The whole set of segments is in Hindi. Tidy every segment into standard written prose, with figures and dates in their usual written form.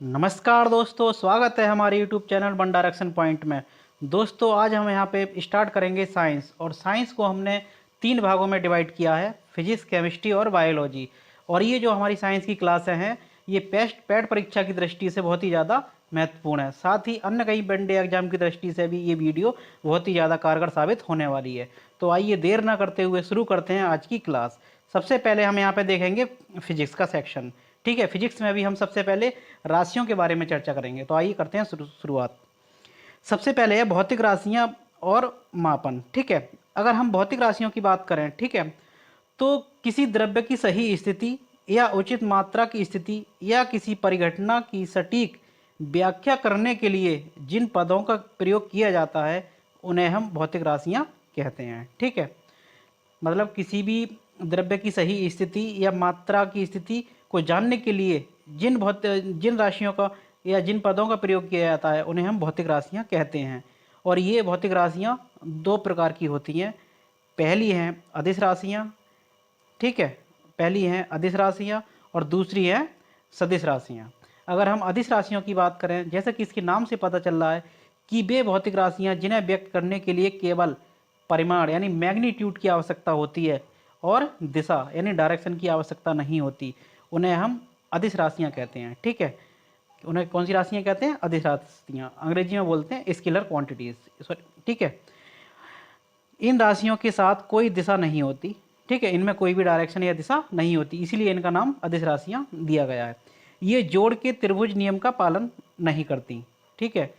नमस्कार दोस्तों, स्वागत है हमारे YouTube channel one direction point में। दोस्तों आज हम यहाँ पे स्टार्ट करेंगे साइंस। और साइंस को हमने 3 भागों में डिवाइड किया है, फिजिक्स, केमिस्ट्री और बायोलॉजी। और ये जो हमारी साइंस की क्लासें हैं ये पैट परीक्षा की दृष्टि से बहुत ही ज़्यादा महत्वपूर्ण है। साथ ही अन्य कई वनडे एग्जाम की दृष्टि से भी ये वीडियो बहुत ही ज़्यादा कारगर साबित होने वाली है। तो आइए देर ना करते हुए शुरू करते हैं आज की क्लास। सबसे पहले हम यहाँ पे देखेंगे फिजिक्स का सेक्शन। ठीक है, फिजिक्स में भी हम सबसे पहले राशियों के बारे में चर्चा करेंगे। तो आइए करते हैं शुरुआत। सबसे पहले है भौतिक राशियां और मापन। ठीक है, अगर हम भौतिक राशियों की बात करें, ठीक है, तो किसी द्रव्य की सही स्थिति या उचित मात्रा की स्थिति या किसी परिघटना की सटीक व्याख्या करने के लिए जिन पदों का प्रयोग किया जाता है उन्हें हम भौतिक राशियां कहते हैं। ठीक है, मतलब किसी भी द्रव्य की सही स्थिति या मात्रा की स्थिति को जानने के लिए जिन राशियों का या जिन पदों का प्रयोग किया जाता है उन्हें हम भौतिक राशियाँ कहते हैं। और ये भौतिक राशियाँ 2 प्रकार की होती हैं। पहली हैं अदिश राशियाँ, ठीक है, पहली हैं अदिश राशियाँ और दूसरी है सदिश राशियाँ। अगर हम अदिश राशियों की बात करें, जैसे कि इसके नाम से पता चल रहा है कि वे भौतिक राशियाँ जिन्हें व्यक्त करने के लिए केवल परिमाण यानी मैग्नीट्यूड की आवश्यकता होती है और दिशा यानी डायरेक्शन की आवश्यकता नहीं होती, उन्हें हम अदिश राशियाँ कहते हैं। ठीक है, उन्हें कौन सी राशियाँ कहते हैं? अदिश राशियाँ। अंग्रेजी में बोलते हैं स्केलर क्वांटिटीज। ठीक है, इन राशियों के साथ कोई दिशा नहीं होती। ठीक है, इनमें कोई भी डायरेक्शन या दिशा नहीं होती, इसीलिए इनका नाम अदिश राशियाँ दिया गया है। ये जोड़ के त्रिभुज नियम का पालन नहीं करती। ठीक है,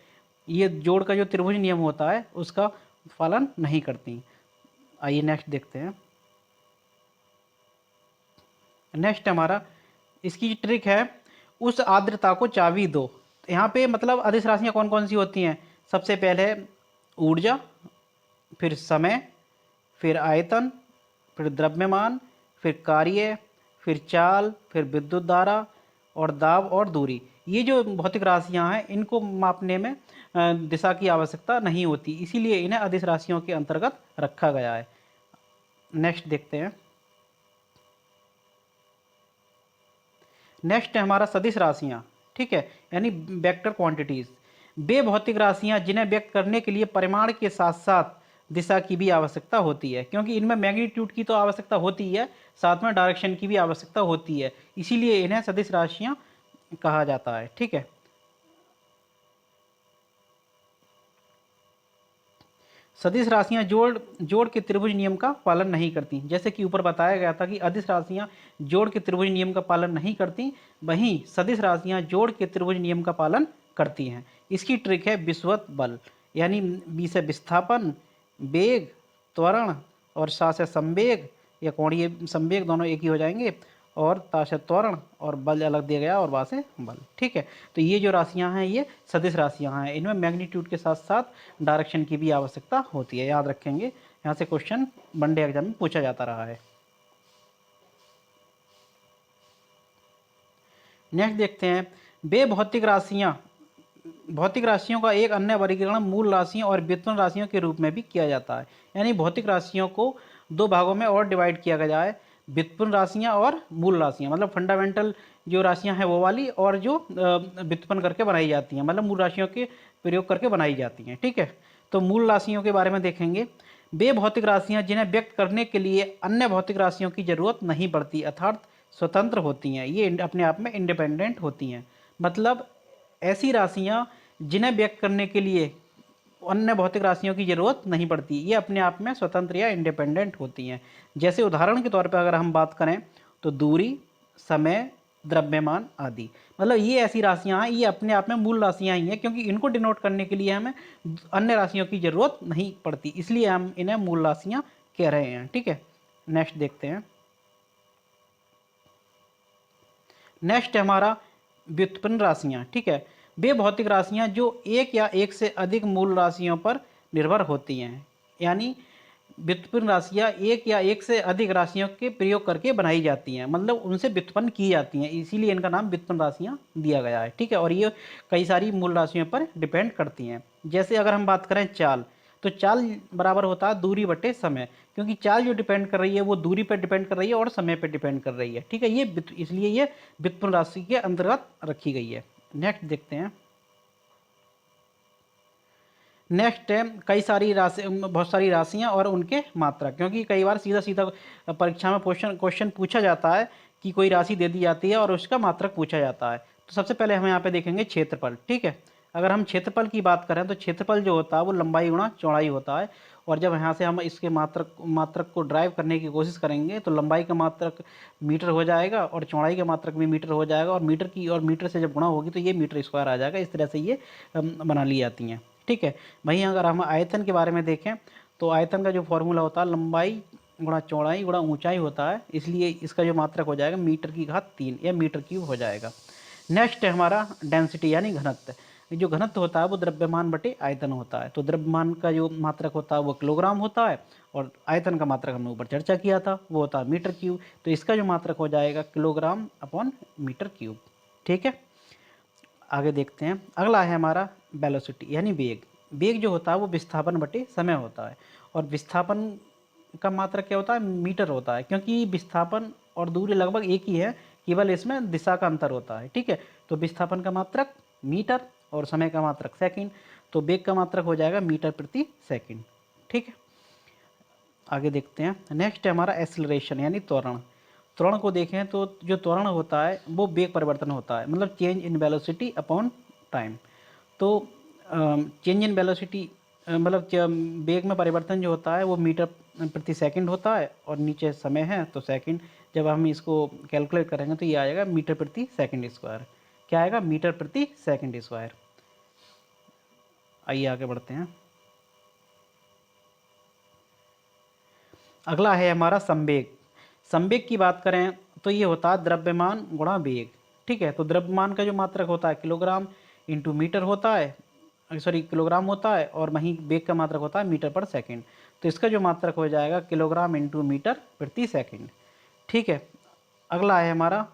ये जोड़ का जो त्रिभुज नियम होता है उसका पालन नहीं करती। आइए नेक्स्ट देखते हैं। नेक्स्ट हमारा इसकी ट्रिक है उस आर्द्रता को चाबी दो। यहाँ पे मतलब अदिश राशियाँ कौन कौन सी होती हैं? सबसे पहले ऊर्जा, फिर समय, फिर आयतन, फिर द्रव्यमान, फिर कार्य, फिर चाल, फिर विद्युत धारा और दाब और दूरी। ये जो भौतिक राशियाँ हैं इनको मापने में दिशा की आवश्यकता नहीं होती, इसीलिए इन्हें अदिश राशियों के अंतर्गत रखा गया है। नेक्स्ट देखते हैं। नेक्स्ट है हमारा सदिश राशियाँ। ठीक है, यानी वेक्टर क्वांटिटीज। वे भौतिक राशियाँ जिन्हें व्यक्त करने के लिए परिमाण के साथ साथ दिशा की भी आवश्यकता होती है, क्योंकि इनमें मैग्नीट्यूड की तो आवश्यकता होती है, साथ में डायरेक्शन की भी आवश्यकता होती है, इसीलिए इन्हें सदिश राशियाँ कहा जाता है। ठीक है, सदिश राशियाँ जोड़ के त्रिभुज नियम का पालन नहीं करती। जैसे कि ऊपर बताया गया था कि अदिश राशियाँ जोड़ के त्रिभुज नियम का पालन नहीं करती, वहीं सदिश राशियाँ जोड़ के त्रिभुज नियम का पालन करती हैं। इसकी ट्रिक है विषुवत बल, यानी बी से विस्थापन, वेग, त्वरण और सा से संवेग या कोणीय संवेग, दोनों एक ही हो जाएंगे, और ता से त्वरण और बल अलग दिया गया और वहाँ से बल। ठीक है, तो ये जो राशियाँ हैं ये सदिश राशियाँ हैं, इनमें मैग्नीट्यूड के साथ साथ डायरेक्शन की भी आवश्यकता होती है, याद रखेंगे। यहाँ से क्वेश्चन वनडे एग्जाम में पूछा जाता रहा है। नेक्स्ट देखते हैं। वे भौतिक राशियों का एक अन्य वर्गीकरण मूल राशियों और व्युत्पन्न राशियों के रूप में भी किया जाता है। यानी भौतिक राशियों को 2 भागों में और डिवाइड किया गया है, व्युत्पन्न राशियां और मूल राशियां। मतलब फंडामेंटल जो राशियां हैं वो वाली, और जो व्युत्पन्न करके बनाई जाती हैं, मतलब मूल राशियों के प्रयोग करके बनाई जाती हैं। ठीक है, तो मूल राशियों के बारे में देखेंगे। वे भौतिक राशियां जिन्हें व्यक्त करने के लिए अन्य भौतिक राशियों की जरूरत नहीं पड़ती, अर्थात स्वतंत्र होती हैं, ये अपने आप में इंडिपेंडेंट होती हैं। मतलब ऐसी राशियाँ जिन्हें व्यक्त करने के लिए अन्य भौतिक राशियों की जरूरत नहीं पड़ती, ये अपने आप में स्वतंत्र या इंडिपेंडेंट होती हैं। जैसे उदाहरण के तौर पर अगर हम बात करें तो दूरी, समय, द्रव्यमान आदि। मतलब ये ऐसी राशियाँ हैं, ये अपने आप में मूल राशियाँ ही हैं, क्योंकि इनको डिनोट करने के लिए हमें अन्य राशियों की जरूरत नहीं पड़ती, इसलिए हम इन्हें मूल राशियाँ कह रहे हैं। ठीक है, नेक्स्ट देखते हैं। नेक्स्ट है हमारा व्युत्पन्न राशियाँ। ठीक है, वे भौतिक राशियाँ जो एक या एक से अधिक मूल राशियों पर निर्भर होती हैं। यानी व्युत्पन्न राशियाँ एक या एक से अधिक राशियों के प्रयोग करके बनाई जाती हैं, मतलब उनसे व्युत्पन्न की जाती हैं, इसीलिए इनका नाम व्युत्पन्न राशियाँ दिया गया है। ठीक है, और ये कई सारी मूल राशियों पर डिपेंड करती हैं। जैसे अगर हम बात करें चाल, तो चाल बराबर होता है दूरी बटे समय, क्योंकि चाल जो डिपेंड कर रही है वो दूरी पर डिपेंड कर रही है और समय पर डिपेंड कर रही है। ठीक है, ये इसलिए ये व्युत्पन्न राशि के अंतर्गत रखी गई है। नेक्स्ट देखते हैं। नेक्स्ट है कई सारी राशि, बहुत सारी राशियां और उनके मात्रक, क्योंकि कई बार सीधा सीधा परीक्षा में क्वेश्चन पूछा जाता है कि कोई राशि दे दी जाती है और उसका मात्रक पूछा जाता है। तो सबसे पहले हम यहाँ पे देखेंगे क्षेत्रफल। ठीक है, अगर हम क्षेत्रफल की बात करें तो क्षेत्रफल जो होता है वो लंबाई गुणा चौड़ाई होता है। और जब यहाँ से हम इसके मात्रक को ड्राइव करने की कोशिश करेंगे तो लंबाई का मात्रक मीटर हो जाएगा और चौड़ाई का मात्रक भी मीटर हो जाएगा, और मीटर से जब गुणा होगी तो ये मीटर स्क्वायर आ जाएगा। इस तरह से ये बना ली जाती हैं। ठीक है, वहीं अगर हम आयतन के बारे में देखें तो आयतन का जो फॉर्मूला होता है लंबाई गुणा चौड़ाई गुणा ऊंचाई होता है, इसलिए इसका जो मात्रक हो जाएगा मीटर की घात 3 या मीटर क्यूब हो जाएगा। नेक्स्ट है हमारा डेंसिटी यानी घनत्व। जो घनत्व होता है वो द्रव्यमान बटे आयतन होता है। तो द्रव्यमान का जो मात्रक होता है वो किलोग्राम होता है और आयतन का मात्रक हमने ऊपर चर्चा किया था वो होता है मीटर क्यूब। तो इसका जो मात्रक हो जाएगा किलोग्राम अपॉन मीटर क्यूब। ठीक है, आगे देखते हैं। अगला है हमारा वेलोसिटी यानी वेग। वेग जो होता है वो विस्थापन बटे समय होता है, और विस्थापन का मात्रक क्या होता है, मीटर होता है, क्योंकि विस्थापन और दूरी लगभग एक ही है, केवल इसमें दिशा का अंतर होता है। ठीक है, तो विस्थापन का मात्रक मीटर और समय का मात्रक सेकंड, तो वेग का मात्रक हो जाएगा मीटर प्रति सेकंड। ठीक है, आगे देखते हैं। नेक्स्ट है हमारा एक्सेलरेशन यानी त्वरण। त्वरण को देखें तो जो त्वरण होता है वो वेग परिवर्तन होता है, मतलब change in velocity upon time. तो चेंज इन वेलोसिटी मतलब वेग में परिवर्तन जो होता है वो मीटर प्रति सेकंड होता है, और नीचे समय है तो सेकंड। जब हम इसको कैलकुलेट करेंगे तो ये आएगा मीटर प्रति सेकंड स्क्वायर। क्या आएगा, मीटर प्रति सेकंड स्क्वायर। आइए आगे बढ़ते हैं। अगला है हमारा संवेग। संवेग की बात करें तो ये होता है द्रव्यमान गुणा वेग। ठीक है, तो द्रव्यमान का जो मात्रक होता है किलोग्राम इंटू मीटर होता है, सॉरी किलोग्राम होता है, और वहीं वेग का मात्रक होता है मीटर पर सेकंड। तो इसका जो मात्रक हो जाएगा किलोग्राम इंटू मीटर प्रति सेकंड। ठीक है, अगला है हमारा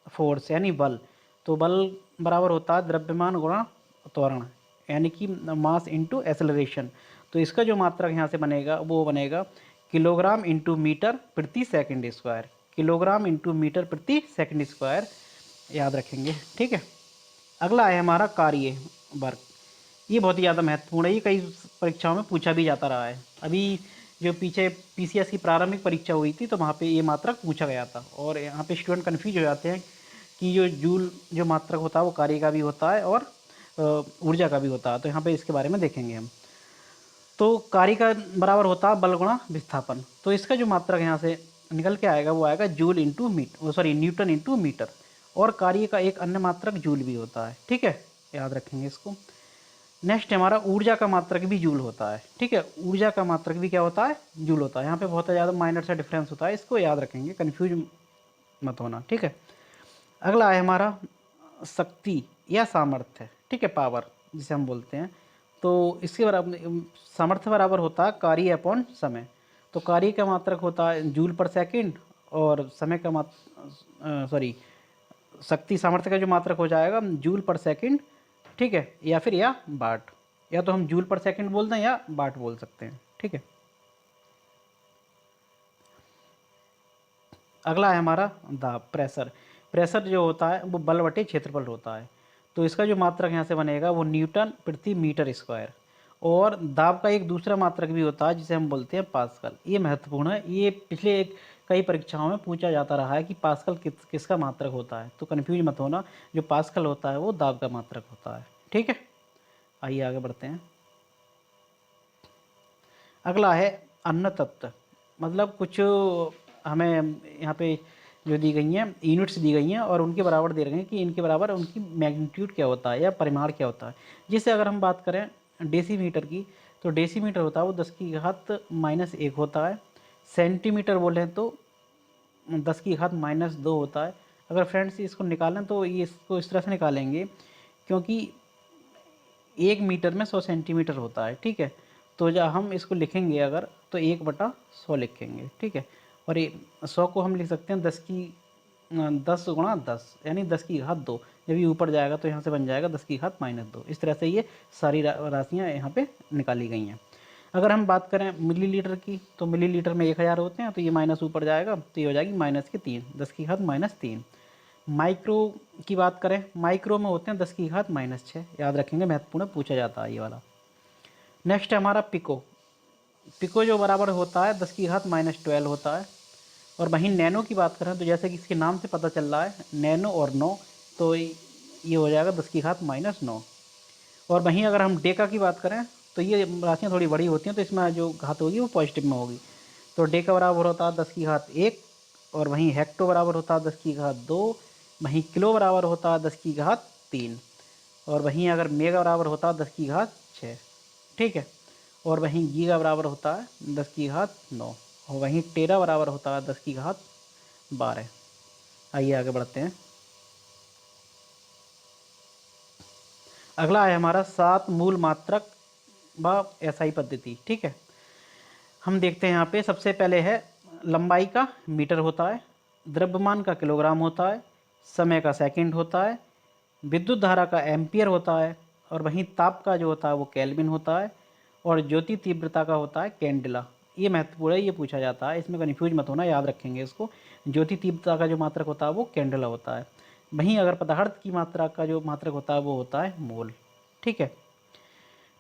फोर्स यानी बल। तो बल बराबर होता है द्रव्यमान गुणा त्वरण, यानी कि मास इंटू एक्सेलरेशन। तो इसका जो मात्रक यहाँ से बनेगा वो बनेगा किलोग्राम इंटू मीटर प्रति second square. Kilogram into metre प्रति सेकंड स्क्वायर याद रखेंगे। ठीक है, अगला है हमारा कार्य वर्ग। ये बहुत ही ज़्यादा महत्वपूर्ण है, ये कई परीक्षाओं में पूछा भी जाता रहा है। अभी जो पीछे पीसीएस की प्रारंभिक परीक्षा हुई थी तो वहाँ पे ये मात्रक पूछा गया था, और यहाँ पे स्टूडेंट कन्फ्यूज हो जाते हैं कि जो जूल जो मात्रक होता है वो कार्य का भी होता है और ऊर्जा का भी होता है। तो यहाँ पे इसके बारे में देखेंगे हम। तो कार्य का बराबर होता है बल गुणा विस्थापन। तो इसका जो मात्रक यहाँ से निकल के आएगा वो आएगा joule into metre, sorry newton into metre. और कार्य का एक अन्य मात्रक जूल भी होता है। ठीक है, याद रखेंगे इसको। नेक्स्ट हमारा ऊर्जा का मात्रक भी जूल होता है। ठीक है, ऊर्जा का मात्रक भी क्या होता है, जूल होता है। यहाँ पे बहुत ज़्यादा माइनर सा डिफरेंस होता है, इसको याद रखेंगे, कन्फ्यूज मत होना। ठीक है, अगला है हमारा शक्ति या सामर्थ्य। ठीक है, पावर जिसे हम बोलते हैं। तो इसके बराबर सामर्थ्य बराबर होता है कार्य अपॉन समय। तो कार्य का मात्रक होता है जूल पर सेकंड, और समय का सॉरी शक्ति सामर्थ्य का जो मात्रक हो जाएगा जूल पर सेकंड। ठीक है, या फिर या वाट, या तो हम जूल पर सेकंड बोलते हैं या वाट बोल सकते हैं। ठीक है, अगला है हमारा दाब, प्रेशर। प्रेशर जो होता है वो बल बटे क्षेत्रफल होता है। तो इसका जो मात्रक यहाँ से बनेगा वो न्यूटन प्रति मीटर स्क्वायर। और दाब का एक दूसरा मात्रक भी होता है जिसे हम बोलते हैं पास्कल। ये महत्वपूर्ण है, ये पिछले कई परीक्षाओं में पूछा जाता रहा है कि पास्कल किसका मात्रक होता है। तो कन्फ्यूज मत होना, जो पास्कल होता है वो दाब का मात्रक होता है। ठीक है, आइए आगे बढ़ते हैं। अगला है अन्न तत्व। मतलब कुछ हमें यहाँ पे जो दी गई हैं यूनिट्स दी गई हैं और उनके बराबर दे रहे हैं कि इनके बराबर उनकी मैग्नीट्यूड क्या होता है या परिमाण क्या होता है। जैसे अगर हम बात करें डेसीमीटर की, तो डेसीमीटर होता है वो 10⁻⁻1 होता है। सेंटीमीटर बोलें तो 10⁻−2 होता है। अगर फ्रेंड्स इसको निकालें तो ये इसको इस तरह से निकालेंगे, क्योंकि 1 मीटर में 100 सेंटीमीटर होता है। ठीक है, तो जब हम इसको लिखेंगे अगर तो 1/100 लिखेंगे। ठीक है, और ये 100 को हम लिख सकते हैं 10 गुणा 10 यानी 10⁻²। जब ये ऊपर जाएगा तो यहाँ से बन जाएगा 10⁻²। इस तरह से ये सारी राशियाँ यहाँ पे निकाली गई हैं। अगर हम बात करें मिलीलीटर की, तो मिलीलीटर में 1000 होते हैं, तो ये माइनस ऊपर जाएगा तो ये हो जाएगी -3, 10⁻³ माइक्रो की बात करें, माइक्रो में होते हैं 10 की घात -6, याद रखेंगे, महत्वपूर्ण पूछा जाता है ये वाला। नेक्स्ट है हमारा पिको। पिको जो बराबर होता है 10 की घात -12 होता है। और वहीं नैनो की बात करें तो जैसे कि इसके नाम से पता चल रहा है नैनो और नो, तो ये हो जाएगा 10 की घात -9। और वहीं अगर हम डेका की बात करें तो ये राशियाँ थोड़ी बड़ी होती हैं, तो इसमें जो घात होगी वो पॉजिटिव में होगी। तो डेका बराबर होता है 10 की घात 1, और वहीं हेक्टो बराबर होता है 10 की घात 2, वहीं किलो बराबर होता है 10 की घात 3, और वहीं अगर मेगा बराबर होता है 10 की घात 6, ठीक है। और वहीं गीगा बराबर होता है 10 की घात 9, और वहीं टेरा बराबर होता है 10 की घात 12। आइए आगे बढ़ते हैं। अगला है हमारा 7 मूल मात्रक व एसआई पद्धति, ठीक है। हम देखते हैं यहाँ पे सबसे पहले है लंबाई का मीटर होता है, द्रव्यमान का किलोग्राम होता है, समय का सेकंड होता है, विद्युत धारा का एम्पियर होता है, और वहीं ताप का जो होता है वो केल्विन होता है, और ज्योति तीव्रता का होता है कैंडिला। ये महत्वपूर्ण है, ये पूछा जाता है, इसमें कन्फ्यूज मत होना, याद रखेंगे इसको। ज्योति तीव्रता का जो मात्रक होता है वो कैंडिला होता है। वहीं अगर पदार्थ की मात्रा का जो मात्रक होता है वो होता है मोल, ठीक है।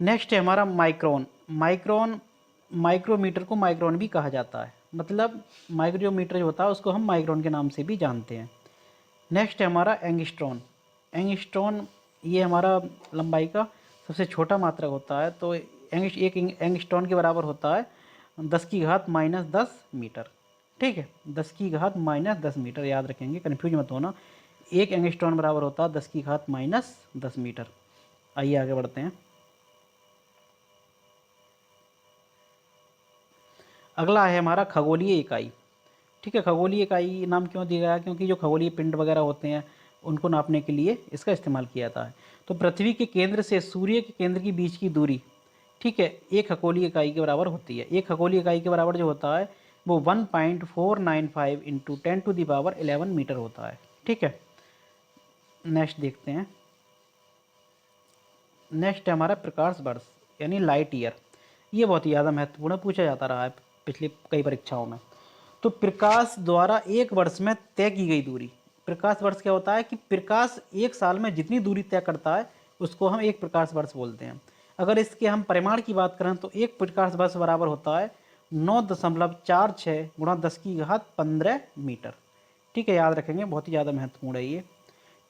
नेक्स्ट है हमारा माइक्रोन। माइक्रोन, माइक्रोमीटर को माइक्रोन भी कहा जाता है, मतलब माइक्रोमीटर जो होता है उसको हम माइक्रोन के नाम से भी जानते हैं। नेक्स्ट है हमारा एंगस्ट्रॉन। एंगस्ट्रॉन ये हमारा लंबाई का सबसे छोटा मात्रक होता है, तो एक एंगस्ट्रॉन के बराबर होता है 10 की घात -10 मीटर, ठीक है। 10 की घात -10 मीटर, याद रखेंगे, कन्फ्यूज मत होना। एक एंगस्ट्रॉन बराबर होता है 10 की घात -10 मीटर। आइए आगे बढ़ते हैं। अगला है हमारा खगोलीय इकाई, ठीक है। खगोलीय इकाई नाम क्यों दिया गया, क्योंकि जो खगोलीय पिंड वगैरह होते हैं उनको नापने के लिए इसका इस्तेमाल किया जाता है। तो पृथ्वी के केंद्र से सूर्य के केंद्र के बीच की दूरी, ठीक है, एक खगोलीय इकाई के बराबर होती है। एक खगोलीय इकाई के बराबर जो होता है वो 1.495 इंटू 10⁻11 मीटर होता है, ठीक है। नेक्स्ट देखते हैं। नेक्स्ट है हमारा प्रकाश वर्ष यानी लाइट ईयर। ये बहुत ही ज़्यादा महत्वपूर्ण पूछा जाता रहा है पिछली कई परीक्षाओं में। तो प्रकाश द्वारा एक वर्ष में तय की गई दूरी, प्रकाश वर्ष क्या होता है कि प्रकाश एक साल में जितनी दूरी तय करता है उसको हम एक प्रकाश वर्ष बोलते हैं। अगर इसके हम परिमाण की बात करें तो एक प्रकाश वर्ष बराबर होता है 9.46 गुणा 10 की घात 15 मीटर, ठीक है, याद रखेंगे, बहुत ही ज़्यादा महत्वपूर्ण है ये,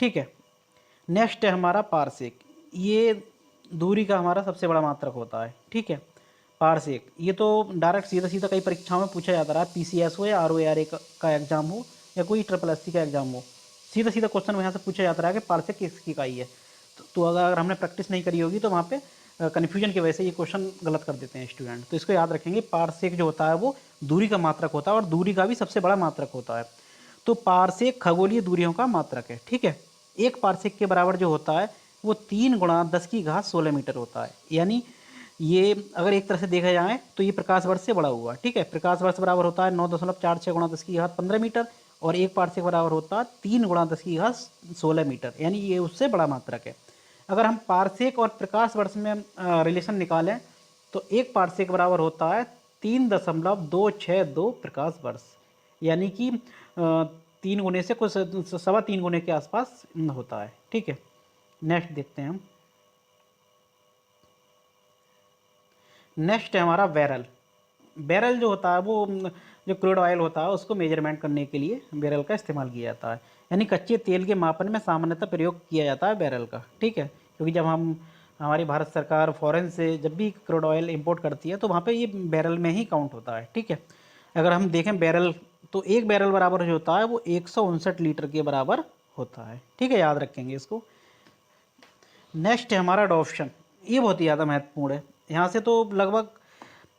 ठीक है। नेक्स्ट है हमारा पारसेक। ये दूरी का हमारा सबसे बड़ा मात्रक होता है, ठीक है। पारसेक ये तो डायरेक्ट सीधा सीधा कई परीक्षाओं में पूछा जाता रहा है, पीसीएस हो या आरओएआरए का एग्जाम हो या कोई ट्रिपल एससी का एग्जाम हो, सीधा सीधा क्वेश्चन यहाँ से पूछा जाता रहा है कि पारसेक किसकी इकाई है। तो अगर हमने प्रैक्टिस नहीं करी होगी तो वहाँ पे कन्फ्यूजन की वजह से ये क्वेश्चन गलत कर देते हैं स्टूडेंट। तो इसको याद रखेंगे, पारसेक जो होता है वो दूरी का मात्रक होता है और दूरी का भी सबसे बड़ा मात्रक होता है। तो पारसेक खगोलीय दूरियों का मात्रक है, ठीक है। एक पारसेक के बराबर जो होता है वो 3 गुणा 10 की घात 16 मीटर होता है। यानी ये अगर एक तरह से देखा जाए तो ये प्रकाश वर्ष से बड़ा हुआ, ठीक है। प्रकाश वर्ष बराबर होता है 9.46 गुणा 10 की घात 15 मीटर, और एक पारसेक बराबर होता है 3 गुणा 10 की घात 16 मीटर, यानी ये उससे बड़ा मात्रक है। अगर हम पारसेक और प्रकाश वर्ष में रिलेशन निकालें तो एक पारसेक बराबर होता है 3.262 प्रकाश वर्ष, यानी कि 3 गुने से कुछ 3.25 गुने के आसपास होता है, ठीक है। नेक्स्ट देखते हैं हम। नेक्स्ट है हमारा बैरल। बैरल जो होता है वो जो क्रूड ऑयल होता है उसको मेजरमेंट करने के लिए बैरल का इस्तेमाल किया जाता है, यानी कच्चे तेल के मापन में सामान्यतः प्रयोग किया जाता है बैरल का, ठीक है। क्योंकि जब हम हमारी भारत सरकार फॉरेन से जब भी क्रूड ऑयल इंपोर्ट करती है तो वहाँ पे ये बैरल में ही काउंट होता है, ठीक है। अगर हम देखें बैरल, तो एक बैरल बराबर जो होता है वो 159 लीटर के बराबर होता है, ठीक है, याद रखेंगे इसको। नेक्स्ट है हमारा अडॉप्शन। ये बहुत ही ज़्यादा महत्वपूर्ण है, यहाँ से तो लगभग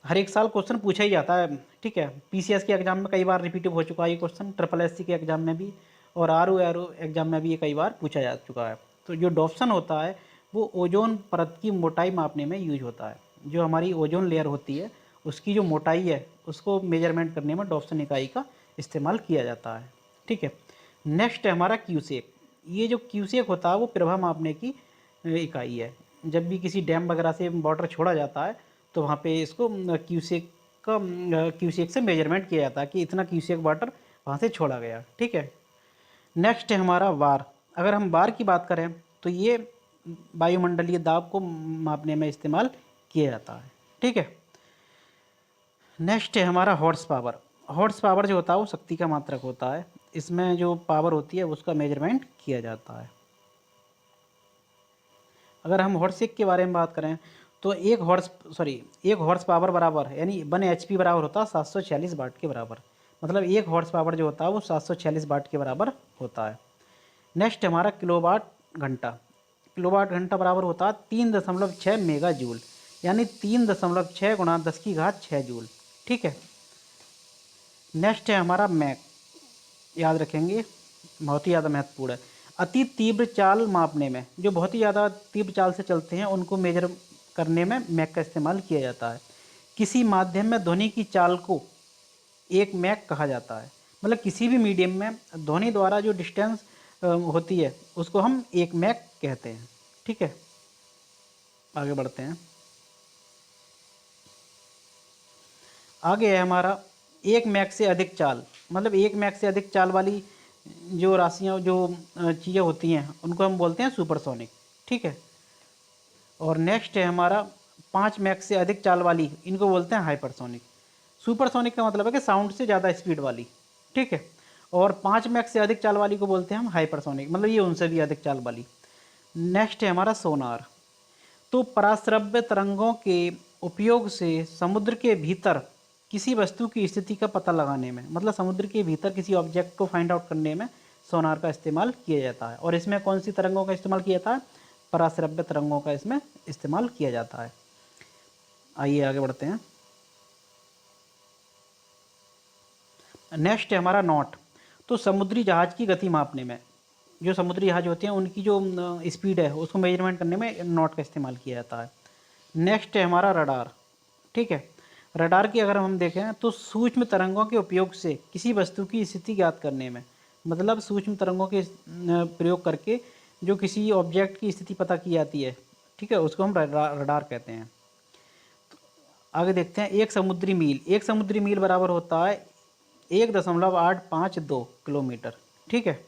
हर एक साल क्वेश्चन पूछा ही जाता है, ठीक है। पीसीएस के एग्जाम में कई बार रिपीटिव हो चुका है ये क्वेश्चन, ट्रिपल एससी के एग्जाम में भी, और आरओ एग्जाम में भी ये कई बार पूछा जा चुका है। तो जो डॉप्शन होता है वो ओजोन परत की मोटाई मापने में यूज होता है। जो हमारी ओजोन लेयर होती है उसकी जो मोटाई है उसको मेजरमेंट करने में डॉप्शन इकाई का इस्तेमाल किया जाता है, ठीक है। नेक्स्ट है हमारा क्यूसेक। ये जो क्यूसेक होता है वो प्रवाह मापने की इकाई है। जब भी किसी डैम वगैरह से वाटर छोड़ा जाता है तो वहाँ पे इसको क्यूसेक से मेजरमेंट किया जाता है कि इतना क्यूसेक वाटर वहाँ से छोड़ा गया, ठीक है। नेक्स्ट है हमारा वार। अगर हम वार की बात करें तो ये वायुमंडलीय दाब को मापने में इस्तेमाल किया जाता है। ठीक है। नेक्स्ट है हमारा हॉर्स पावर। हॉर्स पावर जो होता है वो शक्ति का मात्रक होता है। इसमें जो पावर होती है उसका मेजरमेंट किया जाता है। अगर हम हॉर्स के बारे में बात करें तो एक हॉर्स पावर बराबर यानी 1 HP बराबर होता है 746 वाट के बराबर। मतलब एक हॉर्स पावर जो होता है वो 746 वाट के बराबर होता है। नेक्स्ट हमारा किलोवाट घंटा। किलोवाट घंटा बराबर होता है 3.6 मेगा जूल, यानी 3.6 गुणा 10 की घात 6 जूल। ठीक है। नेक्स्ट है हमारा मैक। याद रखेंगे, बहुत ही ज़्यादा महत्वपूर्ण है। अति तीव्र चाल मापने में, जो बहुत ही ज़्यादा तीव्र चाल से चलते हैं उनको मेजर करने में मैक का इस्तेमाल किया जाता है। किसी माध्यम में ध्वनि की चाल को एक मैक कहा जाता है। मतलब किसी भी मीडियम में ध्वनि द्वारा जो डिस्टेंस होती है उसको हम एक मैक कहते हैं। ठीक है, आगे बढ़ते हैं। आगे है हमारा एक मैक से अधिक चाल। मतलब एक मैक से अधिक चाल वाली जो राशियाँ जो चीज़ें होती हैं उनको हम बोलते हैं सुपरसोनिक। ठीक है। और नेक्स्ट है हमारा 5 मैक से अधिक चाल वाली, इनको बोलते हैं हाइपरसोनिक। सुपरसोनिक का मतलब है कि साउंड से ज़्यादा स्पीड वाली। ठीक है। और 5 मैक से अधिक चाल वाली को बोलते हैं हम हाइपरसोनिक, मतलब ये उनसे भी अधिक चाल वाली। नेक्स्ट है हमारा सोनार। तो पराश्रव्य तरंगों के उपयोग से समुद्र के भीतर किसी वस्तु की स्थिति का पता लगाने में, मतलब समुद्र के भीतर किसी ऑब्जेक्ट को फाइंड आउट करने में सोनार का इस्तेमाल किया जाता है। और इसमें कौन सी तरंगों का इस्तेमाल किया जाता है? पराश्रव्य तरंगों का इसमें इस्तेमाल किया जाता है। आइए आगे बढ़ते हैं। नेक्स्ट है हमारा नॉट। तो समुद्री जहाज की गति मापने में, जो समुद्री जहाज होते हैं उनकी जो स्पीड है उसको मेजरमेंट करने में नॉट का इस्तेमाल किया जाता है। नेक्स्ट है हमारा रडार। ठीक है। रडार की अगर हम देखें तो सूक्ष्म तरंगों के उपयोग से किसी वस्तु की स्थिति ज्ञात करने में, मतलब सूक्ष्म तरंगों के प्रयोग करके जो किसी ऑब्जेक्ट की स्थिति पता की जाती है, ठीक है, उसको हम रडार कहते हैं। आगे देखते हैं। एक समुद्री मील बराबर होता है 1.852 किलोमीटर। ठीक है,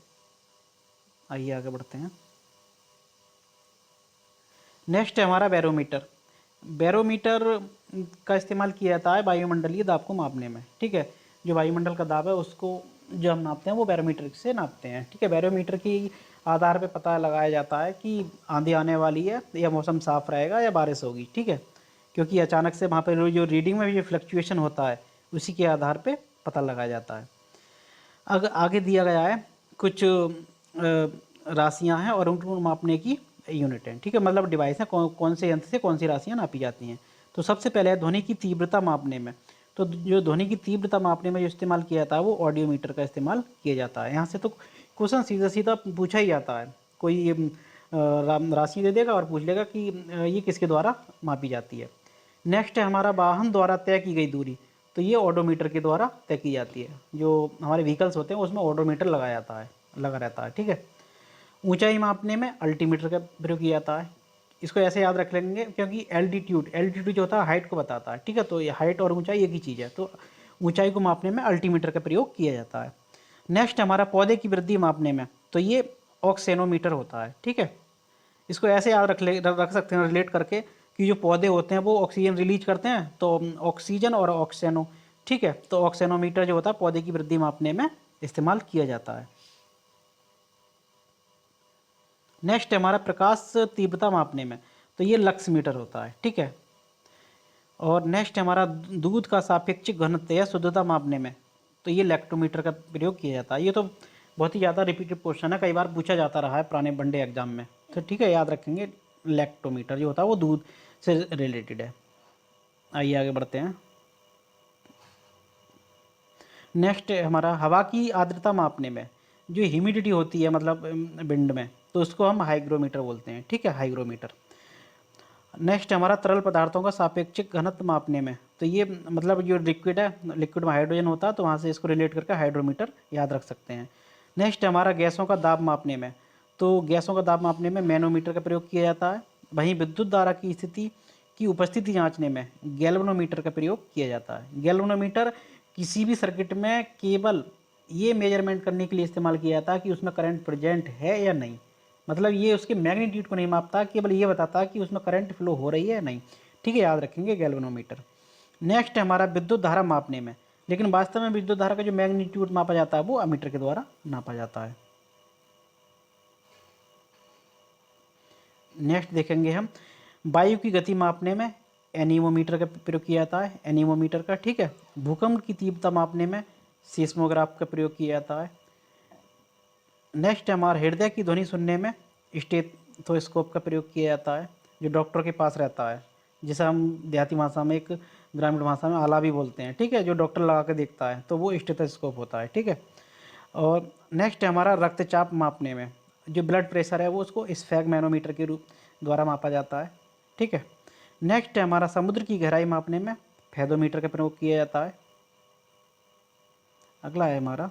आइए आगे बढ़ते हैं। नेक्स्ट है हमारा बैरोमीटर। बैरोमीटर का इस्तेमाल किया जाता है वायुमंडलीय दाब को मापने में। ठीक है, जो वायुमंडल का दाब है उसको जो हम नापते हैं वो बैरोमीटर से नापते हैं। ठीक है, बैरोमीटर की आधार पे पता लगाया जाता है कि आंधी आने वाली है या मौसम साफ रहेगा या बारिश होगी। ठीक है, क्योंकि अचानक से वहाँ पे जो रीडिंग में जो फ्लक्चुएशन होता है उसी के आधार पे पता लगाया जाता है। आगे दिया गया है कुछ राशियाँ हैं और उनको मापने की यूनिट है। ठीक है, मतलब डिवाइस है, कौन से यंत्र से कौन सी राशियाँ नापी जाती हैं। तो सबसे पहले है ध्वनि की तीव्रता मापने में। तो जो ध्वनि की तीव्रता मापने में जो इस्तेमाल किया जाता है वो ऑडियोमीटर का इस्तेमाल किया जाता है। यहाँ से तो क्वेश्चन सीधा सीधा पूछा ही जाता है। कोई राशि दे देगा और पूछ लेगा कि ये किसके द्वारा मापी जाती है। नेक्स्ट है हमारा वाहन द्वारा तय की गई दूरी। तो ये ऑडोमीटर के द्वारा तय की जाती है। जो हमारे व्हीकल्स होते हैं उसमें ऑडोमीटर लगाया जाता है, लगा रहता है। ठीक है। ऊंचाई मापने में अल्टीमीटर का प्रयोग किया जाता है। इसको ऐसे याद रख लेंगे क्योंकि एल्टीट्यूड जो होता है हाइट को बताता है। ठीक है, तो ये हाइट और ऊंचाई एक ही चीज़ है, तो ऊंचाई को मापने में अल्टीमीटर का प्रयोग किया जाता है। नेक्स्ट हमारा पौधे की वृद्धि मापने में, तो ये ऑक्सेनोमीटर होता है। ठीक है, इसको ऐसे याद रख सकते हैं रिलेट करके कि जो पौधे होते हैं वो ऑक्सीजन रिलीज करते हैं, तो ऑक्सीजन और ऑक्सेनो। ठीक है, तो ऑक्सेनोमीटर जो होता है पौधे की वृद्धि मापने में इस्तेमाल किया जाता है। नेक्स्ट हमारा प्रकाश तीव्रता मापने में, तो ये लक्स मीटर होता है। ठीक है। और नेक्स्ट हमारा दूध का सापेक्षिक घनत्व या शुद्धता मापने में, तो ये लैक्टोमीटर का प्रयोग किया जाता है। ये तो बहुत ही ज़्यादा रिपीटेड क्वेश्चन है, कई बार पूछा जाता रहा है पुराने वनडे एग्जाम में। तो ठीक है, याद रखेंगे लैक्टोमीटर जो होता है वो दूध से रिलेटेड है। आइए आगे बढ़ते हैं। नेक्स्ट हमारा हवा की आर्द्रता मापने में, जो ह्यूमिडिटी होती है मतलब विंड में, तो उसको हम हाइग्रोमीटर बोलते हैं। ठीक है, हाइग्रोमीटर। नेक्स्ट हमारा तरल पदार्थों का सापेक्षिक घनत्व मापने में, तो ये मतलब जो लिक्विड है, लिक्विड में हाइड्रोजन होता है तो वहाँ से इसको रिलेट करके हाइड्रोमीटर याद रख सकते हैं। नेक्स्ट हमारा गैसों का दाब मापने में, तो गैसों का दाब मापने में मैनोमीटर का प्रयोग किया जाता है। वहीं विद्युत धारा की स्थिति की उपस्थिति जांचने में गैल्वेनोमीटर का प्रयोग किया जाता है। गैल्वेनोमीटर किसी भी सर्किट में केवल ये मेजरमेंट करने के लिए इस्तेमाल किया जाता है कि उसमें करंट प्रेजेंट है या नहीं। मतलब ये उसके मैग्नीट्यूड को नहीं मापता, केवल ये बताता कि उसमें करंट फ्लो हो रही है या नहीं। ठीक है, याद रखेंगे गैल्वेनोमीटर। नेक्स्ट है हमारा विद्युत धारा मापने में, लेकिन वास्तव में विद्युत धारा का जो मैग्नीट्यूड मापा जाता है वो अमीटर के द्वारा नापा जाता है। नेक्स्ट देखेंगे हम वायु की गति मापने में एनीमोमीटर का प्रयोग किया जाता है, एनीमोमीटर का। ठीक है, भूकंप की तीव्रता मापने में सीस्मोग्राफ का प्रयोग किया जाता है। नेक्स्ट हमारा हृदय की ध्वनि सुनने में स्टेथोस्कोप का प्रयोग किया जाता है, जो डॉक्टर के पास रहता है, जिसे हम देहाती भाषा में, एक ग्रामीण भाषा में आला भी बोलते हैं। ठीक है, जो डॉक्टर लगा के देखता है तो वो स्टेथोस्कोप होता है। ठीक है, और नेक्स्ट है हमारा रक्तचाप मापने में, जो ब्लड प्रेशर है वो उसको स्फैगमैनोमीटर के रूप द्वारा मापा जाता है। ठीक है, नेक्स्ट है हमारा समुद्र की गहराई मापने में फेदोमीटर का प्रयोग किया जाता है। अगला है हमारा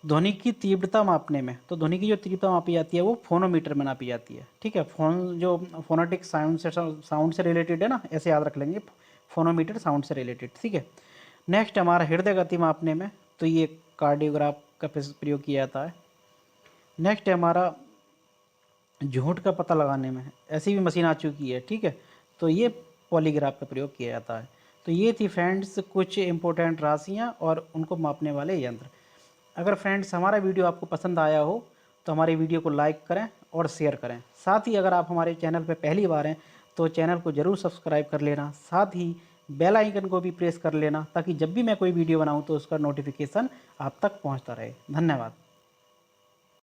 ध्वनि की तीव्रता मापने में, तो ध्वनि की जो तीव्रता मापी जाती है वो फोनोमीटर में नापी जाती है। ठीक है, जो फोनेटिक साउंड से रिलेटेड है ना, ऐसे याद रख लेंगे, फोनोमीटर साउंड से रिलेटेड। ठीक है, नेक्स्ट हमारा हृदय गति मापने में, तो ये कार्डियोग्राफ का प्रयोग किया जाता है। नेक्स्ट है हमारा झूठ का पता लगाने में, ऐसी भी मशीन आ चुकी है। ठीक है, तो ये पॉलीग्राफ का प्रयोग किया जाता है। तो ये थी फ्रेंड्स कुछ इंपॉर्टेंट राशियाँ और उनको मापने वाले यंत्र। अगर फ्रेंड्स हमारा वीडियो आपको पसंद आया हो तो हमारी वीडियो को लाइक करें और शेयर करें। साथ ही अगर आप हमारे चैनल पर पहली बार हैं तो चैनल को ज़रूर सब्सक्राइब कर लेना, साथ ही बेल आइकन को भी प्रेस कर लेना, ताकि जब भी मैं कोई वीडियो बनाऊं तो उसका नोटिफिकेशन आप तक पहुंचता रहे। धन्यवाद।